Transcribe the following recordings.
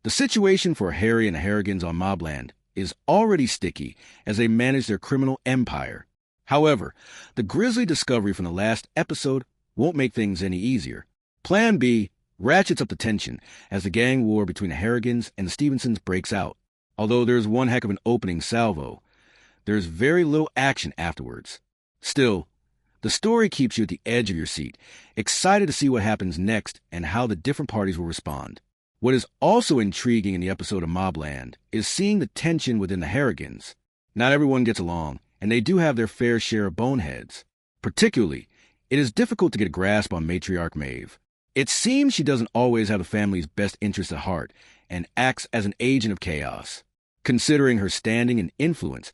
The situation for Harry and the Harrigans on MobLand is already sticky as they manage their criminal empire. However, the grisly discovery from the last episode won't make things any easier. Plan B ratchets up the tension as the gang war between the Harrigans and the Stevensons breaks out. Although there's one heck of an opening salvo, there's very little action afterwards. Still, the story keeps you at the edge of your seat, excited to see what happens next and how the different parties will respond. What is also intriguing in the episode of MobLand is seeing the tension within the Harrigans. Not everyone gets along, and they do have their fair share of boneheads. Particularly, it is difficult to get a grasp on matriarch Maeve. It seems she doesn't always have the family's best interests at heart and acts as an agent of chaos. Considering her standing and influence,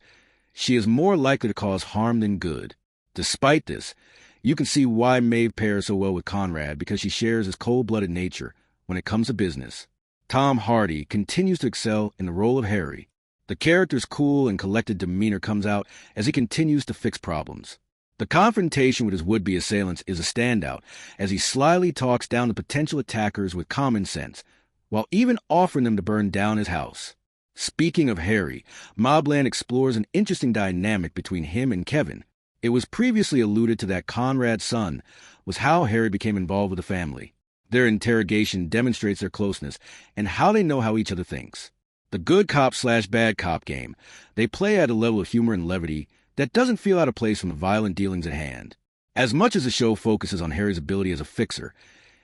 she is more likely to cause harm than good. Despite this, you can see why Maeve pairs so well with Conrad because she shares his cold-blooded nature when it comes to business. Tom Hardy continues to excel in the role of Harry. The character's cool and collected demeanor comes out as he continues to fix problems. The confrontation with his would-be assailants is a standout as he slyly talks down the potential attackers with common sense, while even offering them to burn down his house. Speaking of Harry, MobLand explores an interesting dynamic between him and Kevin. It was previously alluded to that Conrad's son was how Harry became involved with the family. Their interrogation demonstrates their closeness and how they know how each other thinks. The good cop/bad cop game, they play at a level of humor and levity that doesn't feel out of place from the violent dealings at hand. As much as the show focuses on Harry's ability as a fixer,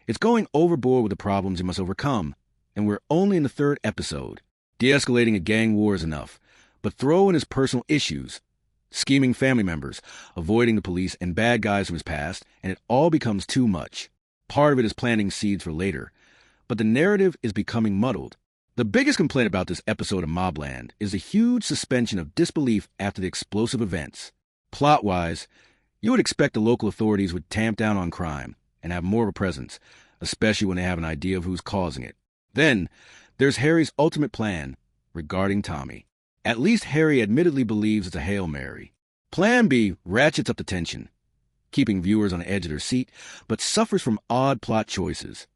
it's going overboard with the problems he must overcome, and we're only in the 3rd episode. De-escalating a gang war is enough, but throw in his personal issues, scheming family members, avoiding the police, and bad guys from his past, and it all becomes too much. Part of it is planting seeds for later, but the narrative is becoming muddled. The biggest complaint about this episode of MobLand is the huge suspension of disbelief after the explosive events. Plot-wise, you would expect the local authorities would tamp down on crime and have more of a presence, especially when they have an idea of who's causing it. Then, there's Harry's ultimate plan regarding Tommy. At least Harry admittedly believes it's a Hail Mary. Plan B ratchets up the tension, keeping viewers on the edge of their seat, but suffers from odd plot choices.